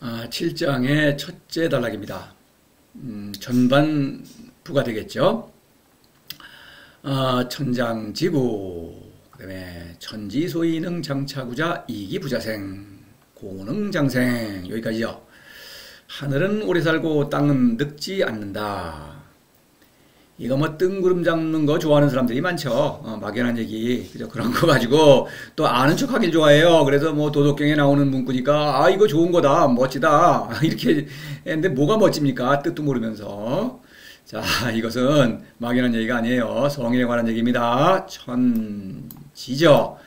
7장의 첫째 단락입니다. 전반부가 되겠죠. 천장지구, 그 다음에 천지소이능 장차구자 이기부자생, 고능장생, 여기까지요. 하늘은 오래 살고 땅은 늙지 않는다. 이거 뭐 뜬구름 잡는 거 좋아하는 사람들이 많죠. 막연한 얘기, 그죠? 그런 거 가지고 또 아는 척 하길 좋아해요. 그래서 뭐 도덕경에 나오는 문구니까 이거 좋은 거다, 멋지다 이렇게 했는데 뭐가 멋집니까? 뜻도 모르면서. 자, 이것은 막연한 얘기가 아니에요. 성인에 관한 얘기입니다. 천지죠.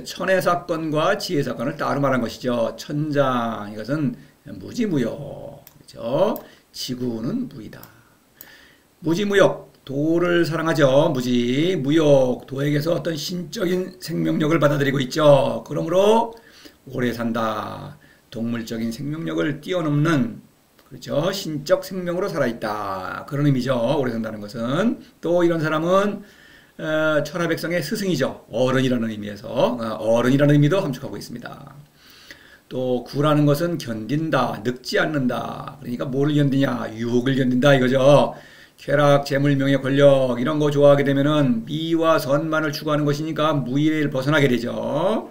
천의 사건과 지혜 사건을 따로 말한 것이죠. 천장, 이것은 무지무역, 그죠? 지구는 무이다. 무지무역, 도를 사랑하죠. 무지, 무역, 도에게서 어떤 신적인 생명력을 받아들이고 있죠. 그러므로 오래 산다. 동물적인 생명력을 뛰어넘는, 그렇죠, 신적 생명으로 살아있다. 그런 의미죠. 오래 산다는 것은. 또 이런 사람은 천하백성의 스승이죠. 어른이라는 의미에서. 어른이라는 의미도 함축하고 있습니다. 또 구라는 것은 견딘다, 늙지 않는다. 그러니까 뭐를 견디냐? 유혹을 견딘다 이거죠. 쾌락, 재물, 명예, 권력 이런 거 좋아하게 되면은 미와 선만을 추구하는 것이니까 무의를 벗어나게 되죠.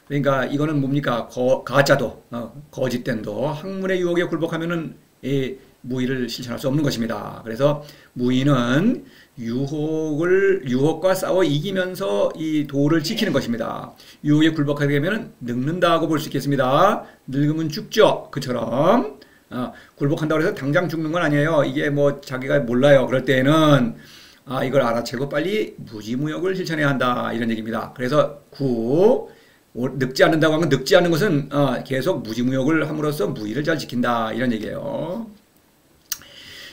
그러니까 이거는 뭡니까? 가짜도, 거짓된도 학문의 유혹에 굴복하면은 이 무의를 실천할 수 없는 것입니다. 그래서 무의는 유혹과 싸워 이기면서 이 도를 지키는 것입니다. 유혹에 굴복하게 되면은 늙는다고 볼 수 있겠습니다. 늙으면 죽죠. 그처럼. 굴복한다고 해서 당장 죽는 건 아니에요. 이게 뭐 자기가 몰라요. 그럴 때에는 이걸 알아채고 빨리 무지무역을 실천해야 한다. 이런 얘기입니다. 그래서 늙지 않는다고 하면 늙지 않는 것은 계속 무지무역을 함으로써 무의를 잘 지킨다. 이런 얘기예요.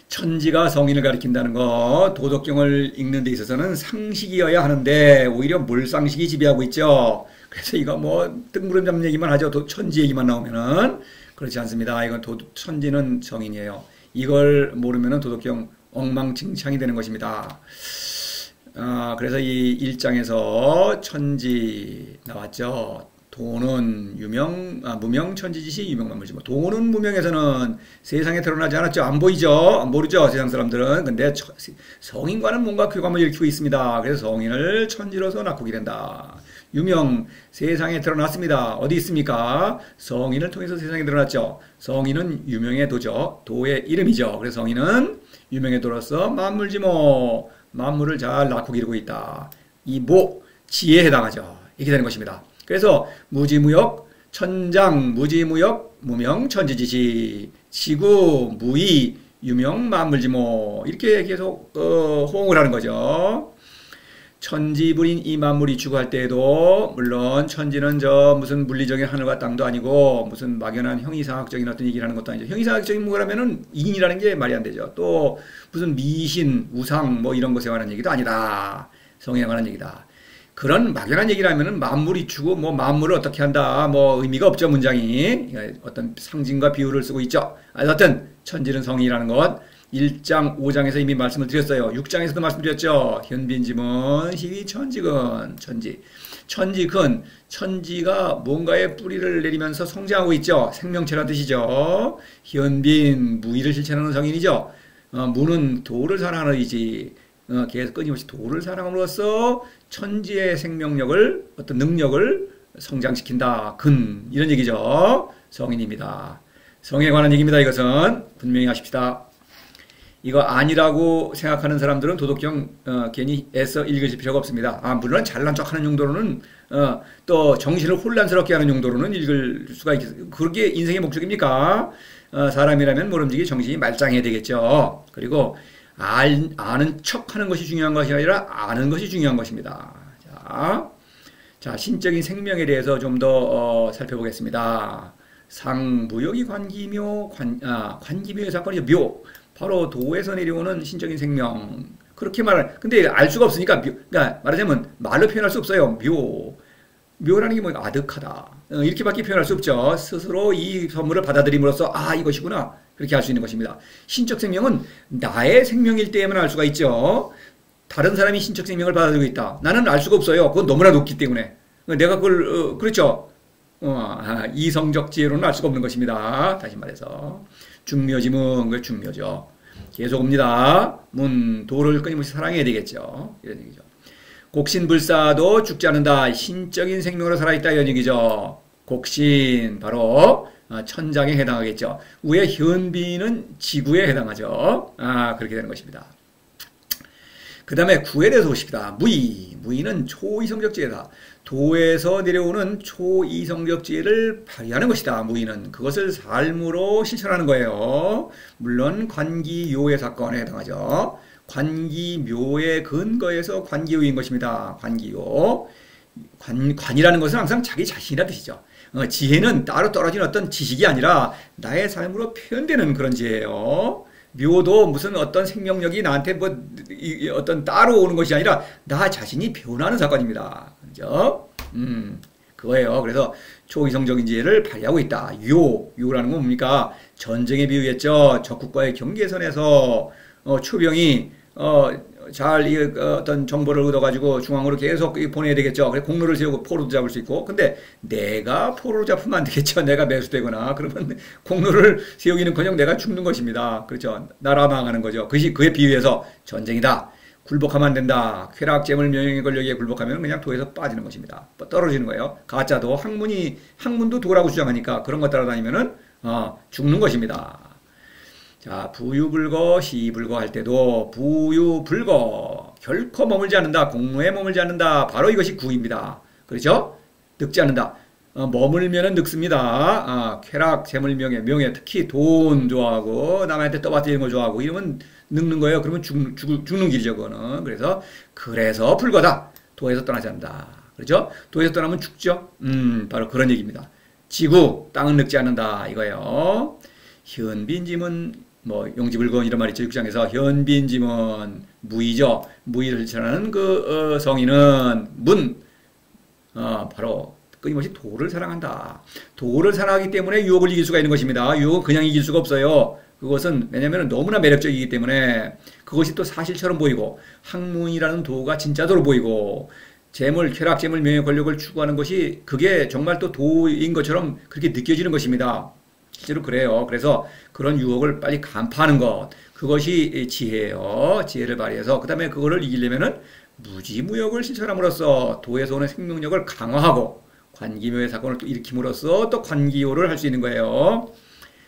천지가 성인을 가리킨다는 거, 도덕경을 읽는 데 있어서는 상식이어야 하는데 오히려 몰상식이 지배하고 있죠. 그래서 이거 뭐 뜬구름 잡는 얘기만 하죠. 천지 얘기만 나오면은. 그렇지 않습니다. 이건 천지는 성인이에요. 이걸 모르면은 도덕경 엉망진창이 되는 것입니다. 그래서 이 1장에서 천지 나왔죠. 도는 무명천지지시 유명만물지. 도는 무명에서는 세상에 드러나지 않았죠. 안 보이죠. 안 모르죠. 세상 사람들은. 근데 성인과는 뭔가 교감을 일으키고 있습니다. 그래서 성인을 천지로서 낳고 기른다. 유명, 세상에 드러났습니다. 어디 있습니까? 성인을 통해서 세상에 드러났죠. 성인은 유명의 도죠. 도의 이름이죠. 그래서 성인은 유명의 도로서 만물지모, 만물을 잘 낳고 기르고 있다. 이 지혜에 해당하죠. 이렇게 되는 것입니다. 그래서 무지무역, 천장, 무지무역, 무명, 천지지시, 지구, 무의, 유명, 만물지모 이렇게 계속 호응을 하는 거죠. 천지불인 이 만물이 추구할 때에도 물론 천지는 무슨 물리적인 하늘과 땅도 아니고 무슨 막연한 형이상학적인 어떤 얘기를 하는 것도 아니죠. 형이상학적인 거라면은 인이라는 게 말이 안 되죠. 또 무슨 미신, 우상 뭐 이런 것에 관한 얘기도 아니다. 성에 관한 얘기다. 그런 막연한 얘기라면은 만물이 추구 뭐 만물을 어떻게 한다 뭐 의미가 없죠. 문장이 어떤 상징과 비유를 쓰고 있죠. 어쨌든 천지는 성이라는 것 1장 5장에서 이미 말씀을 드렸어요. 6장에서도 말씀드렸죠. 현빈지문 희위천지근 천지근 천지가 뭔가의 뿌리를 내리면서 성장하고 있죠. 생명체란 뜻이죠. 현빈 무의를 실천하는 성인이죠. 무는 도를 사랑하는 의지. 계속 끊임없이 도를 사랑함으로써 천지의 생명력을 어떤 능력을 성장시킨다. 이런 얘기죠. 성인입니다. 성에 관한 얘기입니다. 이것은 분명히 하십시다. 이거 아니라고 생각하는 사람들은 도덕경 괜히 애써 읽으실 필요가 없습니다. 물론 잘난 척하는 용도로는 또 정신을 혼란스럽게 하는 용도로는 읽을 수가 있겠어요. 그게 인생의 목적입니까? 사람이라면 모름지기 정신이 말짱해야 되겠죠. 그리고 아는 척하는 것이 중요한 것이 아니라 아는 것이 중요한 것입니다. 자, 신적인 생명에 대해서 좀 더 살펴보겠습니다. 상무역이 관기묘, 관기묘의 사건이죠. 묘. 바로 도에서 내려오는 신적인 생명. 그렇게 근데 알 수가 없으니까, 그러니까 말하자면 말로 표현할 수 없어요. 묘라는 게 뭐가 아득하다. 이렇게밖에 표현할 수 없죠. 스스로 이 선물을 받아들임으로써, 이것이구나. 그렇게 알 수 있는 것입니다. 신적 생명은 나의 생명일 때에만 알 수가 있죠. 다른 사람이 신적 생명을 받아들이고 있다. 나는 알 수가 없어요. 그건 너무나 높기 때문에. 내가 그렇죠. 이성적 지혜로는 알 수가 없는 것입니다. 다시 말해서 중묘지문, 그 중묘죠. 계속 옵니다. 도를 끊임없이 사랑해야 되겠죠. 이런 얘기죠. 곡신불사도 죽지 않는다. 신적인 생명으로 살아있다. 이런 얘기죠. 곡신 바로 천장에 해당하겠죠. 위에 현빈은 지구에 해당하죠. 그렇게 되는 것입니다. 그 다음에 구에 대해서 보십시다. 무의는 초이성적 지혜다. 도에서 내려오는 초이성적 지혜를 발휘하는 것이다. 무의는 그것을 삶으로 실천하는 거예요. 물론 관기요의 사건에 해당하죠. 관기묘의 근거에서 관기요인 것입니다. 관기요. 관이라는 것은 항상 자기 자신이라는 뜻이죠. 지혜는 따로 떨어진 어떤 지식이 아니라 나의 삶으로 표현되는 그런 지혜예요. 묘도 무슨 어떤 생명력이 나한테 어떤 따로 오는 것이 아니라 나 자신이 변하는 사건입니다. 그죠? 그거예요. 그래서 초이성적인 지혜를 발휘하고 있다. 요라는 건 뭡니까? 전쟁에 비유했죠. 적국과의 경계선에서 초병이 어떤 정보를 얻어가지고 중앙으로 계속 보내야 되겠죠. 그래서 공로를 세우고 포로도 잡을 수 있고. 근데 내가 포로로 잡으면 안 되겠죠. 내가 매수되거나. 그러면 공로를 세우기는커녕 내가 죽는 것입니다. 그렇죠. 나라 망하는 거죠. 그에 비유해서 전쟁이다. 굴복하면 안 된다. 쾌락, 재물, 명예의 권력에 굴복하면 그냥 도에서 빠지는 것입니다. 떨어지는 거예요. 가짜도 학문도 도라고 주장하니까 그런 것 따라다니면은 죽는 것입니다. 자, 부유불거, 시불거 할 때도 부유불거 결코 머물지 않는다. 공로에 머물지 않는다. 바로 이것이 구입니다. 그렇죠? 늙지 않는다. 머물면은 늙습니다. 쾌락, 재물, 명예, 특히 돈 좋아하고 남한테 떠받드리는 거 좋아하고 이러면 늙는 거예요. 그러면 죽는 길이죠, 그거는. 그래서 불거다. 도에서 떠나지 않는다. 그렇죠? 도에서 떠나면 죽죠. 바로 그런 얘기입니다. 지구, 땅은 늙지 않는다. 이거예요. 현빈짐은 용지불건 이런 말 있죠. 육장에서 현빈짐은 무의죠. 무의를 실천하는 성인은 바로 끊임없이 도를 사랑한다. 도를 사랑하기 때문에 유혹을 이길 수가 있는 것입니다. 유혹은 그냥 이길 수가 없어요. 그것은 왜냐하면 너무나 매력적이기 때문에 그것이 또 사실처럼 보이고 학문이라는 도가 진짜도로 보이고 재물, 쾌락, 재물, 명예, 권력을 추구하는 것이 그게 정말 또 도인 것처럼 그렇게 느껴지는 것입니다. 실제로 그래요. 그래서 그런 유혹을 빨리 간파하는 것. 그것이 지혜예요. 지혜를 발휘해서 그 다음에 그거를 이기려면은 무지무역을 실천함으로써 도에서 오는 생명력을 강화하고 관기묘의 사건을 또 일으킴으로써 또 관기요를 할 수 있는 거예요.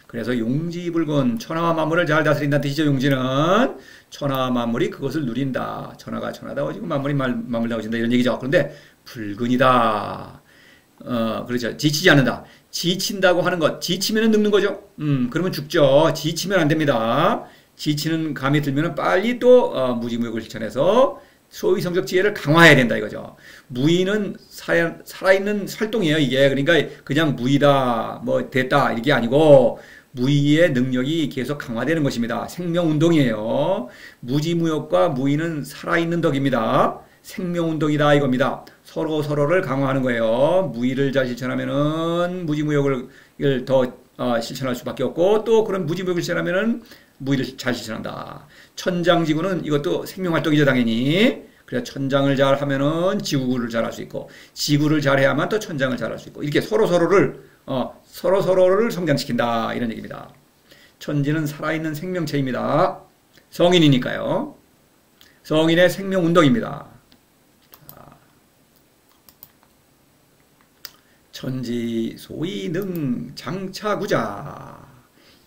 그래서 용지불건 천하와 만물을 잘 다스린다는 뜻이죠. 용지는 천하와 만물이 그것을 누린다. 천하가 천하다워지고 만물이 만물다워진다 이런 얘기죠. 그런데 불근이다. 그렇죠. 지치지 않는다. 지친다고 하는 것. 지치면 늙는 거죠. 그러면 죽죠. 지치면 안 됩니다. 지치는 감이 들면 빨리 또 무지무역을 실천해서 소위성적 지혜를 강화해야 된다 이거죠. 무의는 살아있는 활동이에요. 이게 그러니까 그냥 무의다 됐다 이게 아니고 무의의 능력이 계속 강화되는 것입니다. 생명운동이에요. 무지무역과 무의는 살아있는 덕입니다. 생명운동이다 이겁니다. 서로를 강화하는 거예요. 무의를 잘 실천하면은 무지무역을 더 실천할 수밖에 없고 또 그런 무지무역을 실천하면은 무의를 잘 실천한다. 천장지구는 이것도 생명활동이죠 당연히. 그래서 천장을 잘 하면은 지구를 잘 할 수 있고 지구를 잘 해야만 또 천장을 잘 할 수 있고 이렇게 서로를 성장시킨다 이런 얘기입니다. 천지는 살아있는 생명체입니다. 성인이니까요. 성인의 생명운동입니다. 천지 소이능 장차구자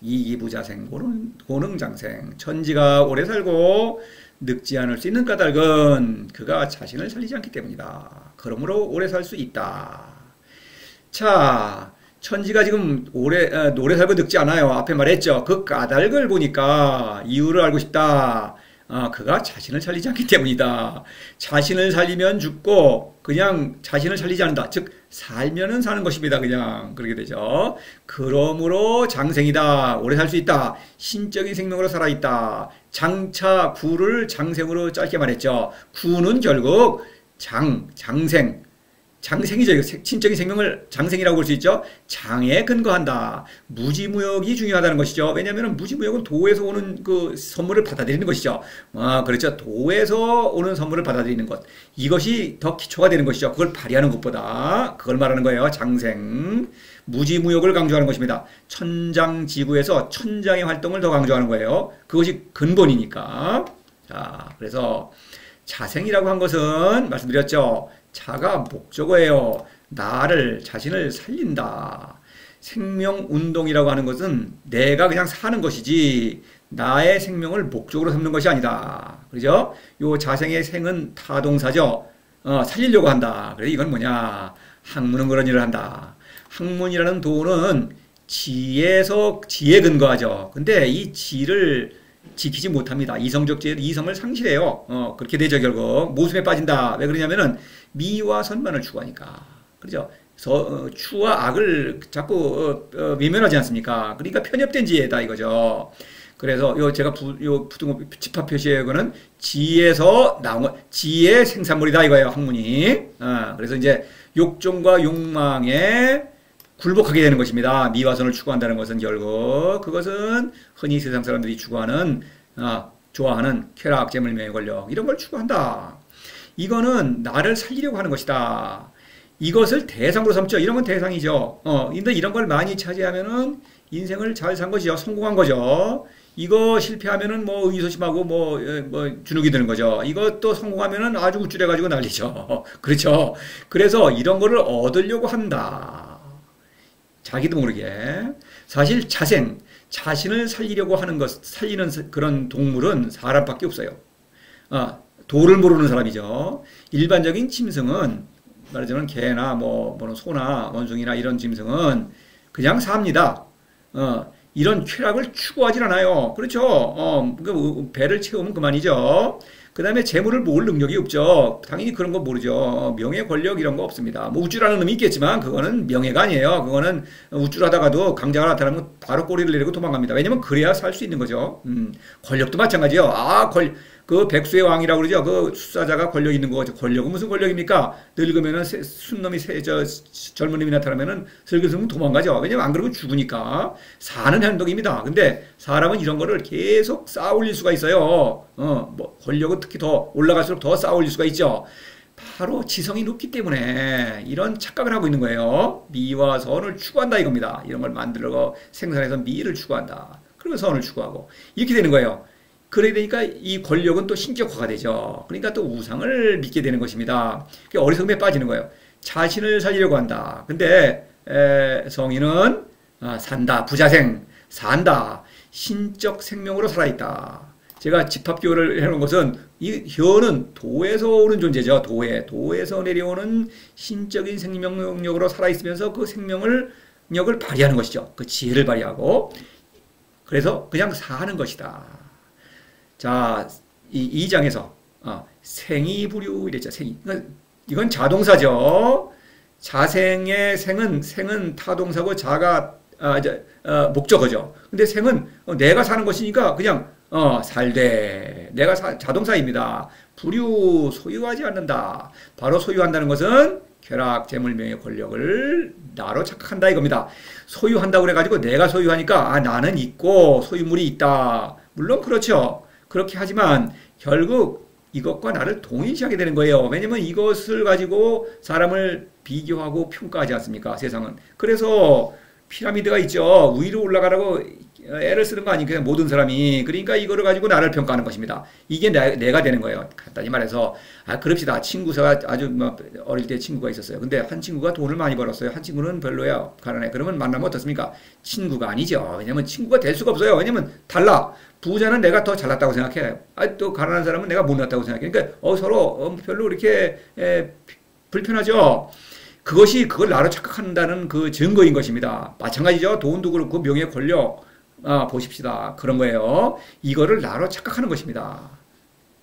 이기부자생 고능장생 천지가 오래 살고 늙지 않을 수 있는 까닭은 그가 자신을 살리지 않기 때문이다. 그러므로 오래 살 수 있다. 자, 천지가 지금 오래 살고 늙지 않아요. 앞에 말했죠. 그 까닭을 보니까 이유를 알고 싶다. 그가 자신을 살리지 않기 때문이다. 자신을 살리면 죽고 그냥 자신을 살리지 않는다. 즉 살면은 사는 것입니다. 그냥 그렇게 되죠. 그러므로 장생이다. 오래 살 수 있다. 신적인 생명으로 살아있다. 장차 구를 장생으로 짧게 말했죠. 구는 결국 장생 장생이죠. 이거 신적인 생명을 장생이라고 볼 수 있죠. 장에 근거한다. 무지무역이 중요하다는 것이죠. 왜냐하면 무지무역은 도에서 오는 그 선물을 받아들이는 것이죠. 그렇죠. 도에서 오는 선물을 받아들이는 것. 이것이 더 기초가 되는 것이죠. 그걸 발휘하는 것보다 그걸 말하는 거예요. 장생. 무지무역을 강조하는 것입니다. 천장지구에서 천장의 활동을 더 강조하는 거예요. 그것이 근본이니까. 자, 그래서 자생이라고 한 것은 말씀드렸죠. 자가 목적어예요. 자신을 살린다. 생명운동이라고 하는 것은 내가 그냥 사는 것이지 나의 생명을 목적으로 삼는 것이 아니다. 그죠? 요 자생의 생은 타동사죠. 살리려고 한다. 그래서 이건 뭐냐? 학문은 그런 일을 한다. 학문이라는 도는 지에 근거하죠. 근데 이 지를 지키지 못합니다. 이성적 지혜로 이성을 상실해요. 그렇게 되죠, 결국. 모순에 빠진다. 왜 그러냐면은 미와 선만을 추구하니까. 그렇죠? 추와 악을 자꾸 외면하지 않습니까? 그러니까 편협된 지혜다 이거죠. 그래서 제가 부등호 집합 표시에 거는 지에서 나온 거, 지의 생산물이다 이거예요, 학문이. 그래서 이제 욕정과 욕망에 굴복하게 되는 것입니다. 미와 선을 추구한다는 것은 결국 그것은 흔히 세상 사람들이 추구하는 좋아하는 쾌락, 재물, 명예, 권력 이런 걸 추구한다. 이거는 나를 살리려고 하는 것이다. 이것을 대상으로 삼죠. 이런 건 대상이죠. 근데 이런 걸 많이 차지하면은 인생을 잘 산 것이죠. 성공한 거죠. 이거 실패하면은 뭐 의기소침하고 뭐 주눅이 드는 거죠. 이것도 성공하면은 아주 우쭐해가지고 난리죠. 그렇죠. 그래서 이런 거를 얻으려고 한다. 자기도 모르게. 사실 자신을 살리려고 하는 살리는 그런 동물은 사람밖에 없어요. 도를 모르는 사람이죠. 일반적인 짐승은 말하자면 개나 소나 원숭이나 이런 짐승은 그냥 삽니다. 이런 쾌락을 추구하지 않아요. 그렇죠. 배를 채우면 그만이죠. 그 다음에 재물을 모을 능력이 없죠. 당연히 그런 거 모르죠. 명예, 권력 이런 거 없습니다. 뭐 우쭐하는 놈이 있겠지만 그거는 명예가 아니에요. 그거는 우쭐하다가도 강자가 나타나면 바로 꼬리를 내리고 도망갑니다. 왜냐면 그래야 살 수 있는 거죠. 권력도 마찬가지요. 그 백수의 왕이라고 그러죠. 그 수사자가 권력 있는 거죠. 권력은 무슨 권력입니까? 늙으면은 순놈이 젊은 놈이 나타나면은 슬슬 도망가죠. 왜냐면 안 그러면 죽으니까. 사는 행동입니다. 근데 사람은 이런 거를 계속 쌓아 올릴 수가 있어요. 권력은 특히 더 올라갈수록 더 쌓아 올릴 수가 있죠. 바로 지성이 높기 때문에 이런 착각을 하고 있는 거예요. 미와 선을 추구한다 이겁니다. 이런 걸 만들어 생산해서 미를 추구한다. 그리고 선을 추구하고 이렇게 되는 거예요. 그래야 되니까 이 권력은 또 신격화가 되죠. 그러니까 또 우상을 믿게 되는 것입니다. 어리석음에 빠지는 거예요. 자신을 살리려고 한다. 근데 성인은 산다. 부자생. 산다. 신적 생명으로 살아있다. 제가 집합교를 해놓은 것은 이 혀는 도에서 오는 존재죠. 도에서 내려오는 신적인 생명력으로 살아있으면서 그 생명력을 발휘하는 것이죠. 그 지혜를 발휘하고 그래서 그냥 사는 것이다. 자, 이 2장에서 생이 부류 이랬죠. 생이. 이건 자동사죠. 자생의 생은 타동사고 자가 목적어죠. 근데 생은 내가 사는 것이니까 그냥 살되 내가 자동사입니다. 부류 소유하지 않는다. 바로 소유한다는 것은 쾌락, 재물, 명예, 권력을 나로 착각한다 이겁니다. 소유한다고 그래가지고 내가 소유하니까 나는 있고 소유물이 있다. 물론 그렇죠. 그렇게 하지만 결국 이것과 나를 동일시하게 되는 거예요. 왜냐면 이것을 가지고 사람을 비교하고 평가하지 않습니까? 세상은. 그래서 피라미드가 있죠. 위로 올라가라고 애를 쓰는 거 아니니까 모든 사람이. 그러니까 이거를 가지고 나를 평가하는 것입니다. 이게 내가 되는 거예요. 간단히 말해서 그럽시다. 친구가 아주 어릴 때 친구가 있었어요. 근데 한 친구가 돈을 많이 벌었어요. 한 친구는 별로야. 가난해. 그러면 만나면 어떻습니까? 친구가 아니죠. 왜냐면 친구가 될 수가 없어요. 왜냐면 달라. 부자는 내가 더 잘났다고 생각해. 또 가난한 사람은 내가 못났다고 생각해. 그러니까 서로 별로 이렇게 불편하죠. 그걸 나로 착각한다는 그 증거인 것입니다. 마찬가지죠. 돈도 그렇고 명예, 권력 보십시다. 그런 거예요. 이거를 나로 착각하는 것입니다.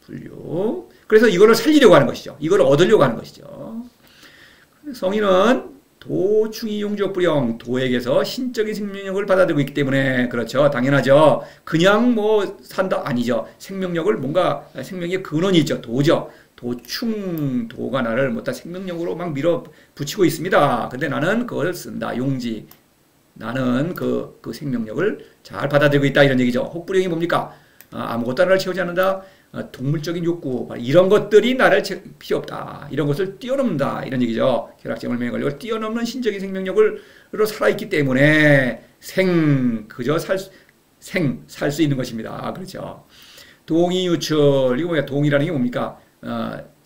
분류. 그래서 이거를 살리려고 하는 것이죠. 이걸 얻으려고 하는 것이죠. 성인은 도충이 용적불영, 도에게서 신적인 생명력을 받아들이고 있기 때문에 그렇죠. 당연하죠. 그냥 산다 아니죠. 생명력을 뭔가 생명의 근원이 있죠. 도죠. 도충, 도가 나를 못다 생명력으로 막 밀어붙이고 있습니다. 근데 나는 그걸 쓴다. 용지. 나는 그 생명력을 잘 받아들이고 있다. 이런 얘기죠. 혹부령이 뭡니까? 아무것도 나를 채우지 않는다. 동물적인 욕구, 이런 것들이 나를 필요 없다. 이런 것을 뛰어넘는다. 이런 얘기죠. 혈압증을 걸리고 뛰어넘는 신적인 생명력으로 살아있기 때문에 그저 살 수 있는 것입니다. 그렇죠. 동의유출, 이거 뭐야? 동이라는 게 뭡니까?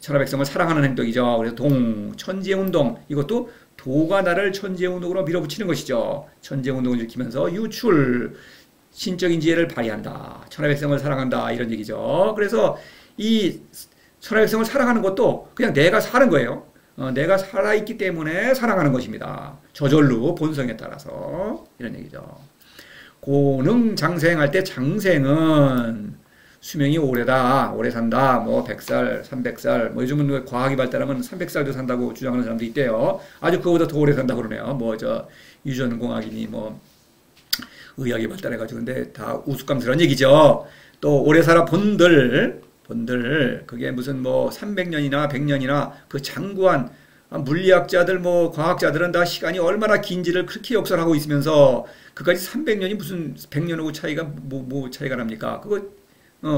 천하백성을 사랑하는 행동이죠. 그래서 천지운동, 이것도 도가 나를 천지운동으로 밀어붙이는 것이죠. 천지운동을 일으키면서 유출, 신적인 지혜를 발휘한다. 천하백성을 사랑한다. 이런 얘기죠. 그래서 이 천하백성을 사랑하는 것도 그냥 내가 사는 거예요. 내가 살아있기 때문에 사랑하는 것입니다. 저절로 본성에 따라서 이런 얘기죠. 고능 장생할 때 장생은 수명이 오래다, 오래 산다, 뭐 100살, 300살, 뭐 요즘은 과학이 발달하면 300살도 산다고 주장하는 사람도 있대요. 아주 그거보다 더 오래 산다고 그러네요. 뭐 유전공학이니 뭐 의학이 발달해가지고. 근데 다 우스꽝스러운 얘기죠. 또 오래 살아 본들 그게 무슨 뭐 300년이나 100년이나 그 장구한 물리학자들 뭐 과학자들은 다 시간이 얼마나 긴지를 그렇게 역설하고 있으면서 그까지 300년이 무슨 100년하고 차이가 뭐 차이가 납니까? 그거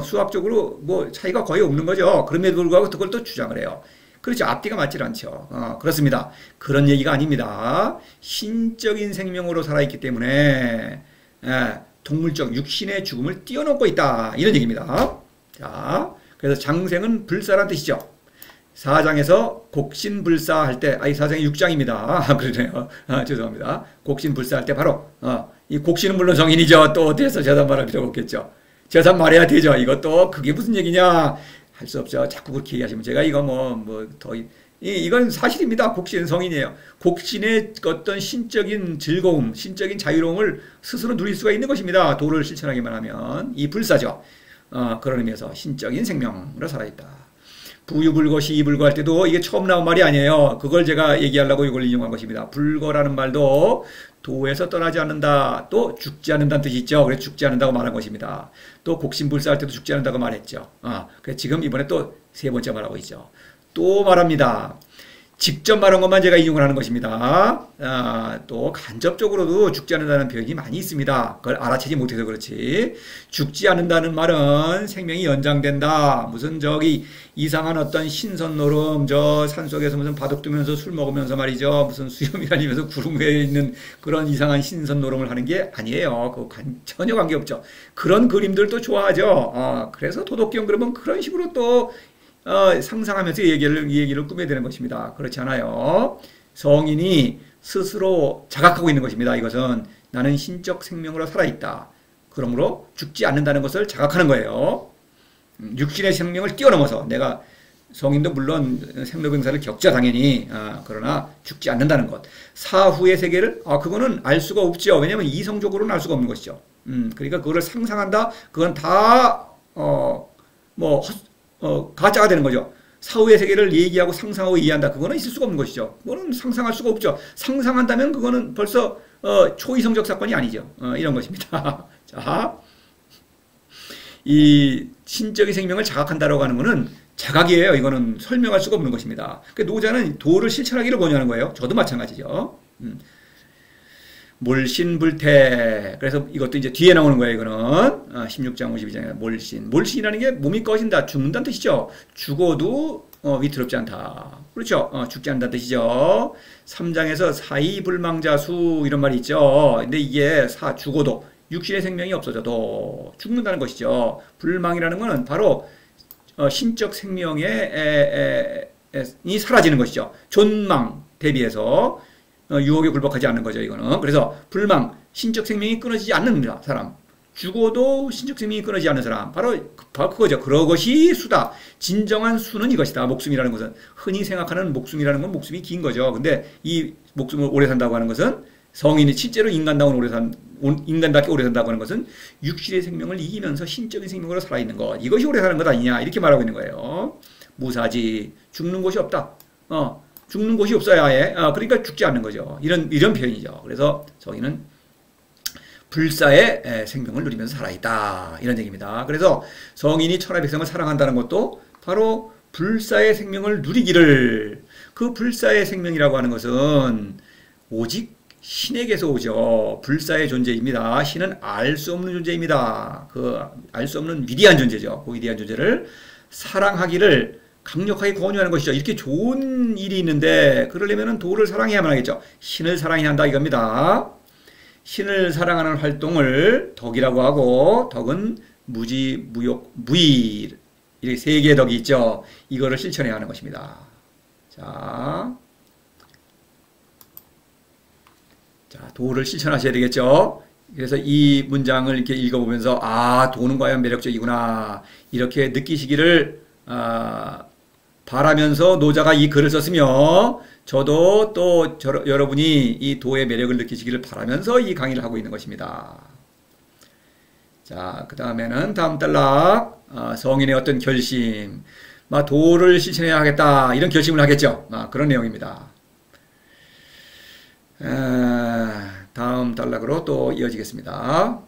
수학적으로 뭐 차이가 거의 없는 거죠. 그럼에도 불구하고 그걸 또 주장을 해요. 그렇죠. 앞뒤가 맞질 않죠. 그렇습니다. 그런 얘기가 아닙니다. 신적인 생명으로 살아있기 때문에 동물적 육신의 죽음을 뛰어넘고 있다. 이런 얘기입니다. 자, 그래서 장생은 불사란 뜻이죠. 4장에서 곡신불사 할 때, 이 4장이 6장입니다. 그러네요. 죄송합니다. 곡신불사 할 때 바로, 이 곡신은 물론 성인이죠. 또 어때서 재산 말할 필요가 없겠죠. 재산 말해야 되죠. 이것도 그게 무슨 얘기냐? 할 수 없죠. 자꾸 그렇게 얘기하시면 제가 이거 이건 사실입니다. 곡신은 성인이에요. 곡신의 어떤 신적인 즐거움, 신적인 자유로움을 스스로 누릴 수가 있는 것입니다. 도를 실천하기만 하면. 이 불사죠. 그런 의미에서 신적인 생명으로 살아있다. 부유불거시 이불거할 때도 이게 처음 나온 말이 아니에요. 그걸 제가 얘기하려고 이걸 인용한 것입니다. 불거라는 말도 도에서 떠나지 않는다. 또 죽지 않는다는 뜻이 있죠. 그래서 죽지 않는다고 말한 것입니다. 또 곡신불사할 때도 죽지 않는다고 말했죠. 그래서 지금 이번에 또 세 번째 말하고 있죠. 또 말합니다. 직접 말한 것만 제가 인용을 하는 것입니다. 또 간접적으로도 죽지 않는다는 표현이 많이 있습니다. 그걸 알아채지 못해서 그렇지. 죽지 않는다는 말은 생명이 연장된다. 무슨 이상한 어떤 신선노름, 산속에서 무슨 바둑 두면서 술 먹으면서 말이죠. 무슨 수염이 다니면서 구름 위에 있는 그런 이상한 신선노름을 하는 게 아니에요. 그거 전혀 관계없죠. 그런 그림들도 좋아하죠. 그래서 도덕경 그러면 그런 식으로 또 상상하면서 이 얘기를 꾸며야 되는 것입니다. 그렇지 않아요. 성인이 스스로 자각하고 있는 것입니다. 이것은 나는 신적 생명으로 살아있다. 그러므로 죽지 않는다는 것을 자각하는 거예요. 육신의 생명을 뛰어넘어서 내가 성인도 물론 생로병사를 겪자 당연히 그러나 죽지 않는다는 것. 사후의 세계를 그거는 알 수가 없죠. 왜냐하면 이성적으로는 알 수가 없는 것이죠. 그러니까 그거를 상상한다. 그건 다 가짜가 되는 거죠. 사후의 세계를 얘기하고 상상하고 이해한다. 그거는 있을 수가 없는 것이죠. 그거는 상상할 수가 없죠. 상상한다면 그거는 벌써 초이성적 사건이 아니죠. 이런 것입니다. 자, 이 신적인 생명을 자각한다라고 하는 것은 자각이에요. 이거는 설명할 수가 없는 것입니다. 그러니까 노자는 도를 실천하기를 권유하는 거예요. 저도 마찬가지죠. 몰신불태. 그래서 이것도 이제 뒤에 나오는 거예요. 이거는 16장 52장에 몰신. 몰신이라는 게 몸이 꺼진다, 죽는다는 뜻이죠. 죽어도 위태롭지 않다. 그렇죠. 죽지 않는다는 뜻이죠. 3장에서 사이불망자수 이런 말이 있죠. 근데 이게 죽어도 육신의 생명이 없어져도 죽는다는 것이죠. 불망이라는 것은 바로 신적 생명이 사라지는 것이죠. 존망 대비해서 유혹에 굴복하지 않는 거죠. 이거는. 그래서 불망, 신적 생명이 끊어지지 않는 사람. 죽어도 신적 생명이 끊어지지 않는 사람. 바로 그거죠. 그것이 수다. 진정한 수는 이것이다. 목숨이라는 것은. 흔히 생각하는 목숨이라는 건 목숨이 긴 거죠. 근데 이 목숨을 오래 산다고 하는 것은 성인이 실제로 인간답게 오래 산다고 하는 것은 육신의 생명을 이기면서 신적인 생명으로 살아있는 것. 이것이 오래 사는 것 아니냐. 이렇게 말하고 있는 거예요. 무사지. 죽는 곳이 없다. 죽는 곳이 없어야 해. 그러니까 죽지 않는 거죠. 이런 표현이죠. 그래서 저희는 불사의 생명을 누리면서 살아있다. 이런 얘기입니다. 그래서 성인이 천하백성을 사랑한다는 것도 바로 불사의 생명을 누리기를. 그 불사의 생명이라고 하는 것은 오직 신에게서 오죠. 불사의 존재입니다. 신은 알 수 없는 존재입니다. 그 알 수 없는 위대한 존재죠. 그 위대한 존재를 사랑하기를 강력하게 권유하는 것이죠. 이렇게 좋은 일이 있는데 그러려면 도를 사랑해야만 하겠죠. 신을 사랑해야 한다 이겁니다. 신을 사랑하는 활동을 덕이라고 하고, 덕은 무지, 무욕, 무의, 이렇게 세 개의 덕이 있죠. 이거를 실천해야 하는 것입니다. 자, 도를 실천하셔야 되겠죠. 그래서 이 문장을 이렇게 읽어보면서 아, 도는 과연 매력적이구나 이렇게 느끼시기를 바라면서 노자가 이 글을 썼으며, 저도 또 여러분이 이 도의 매력을 느끼시기를 바라면서 이 강의를 하고 있는 것입니다. 자, 그 다음에는 다음 단락, 성인의 어떤 결심, 도를 실천해야 하겠다 이런 결심을 하겠죠. 그런 내용입니다. 다음 단락으로 또 이어지겠습니다.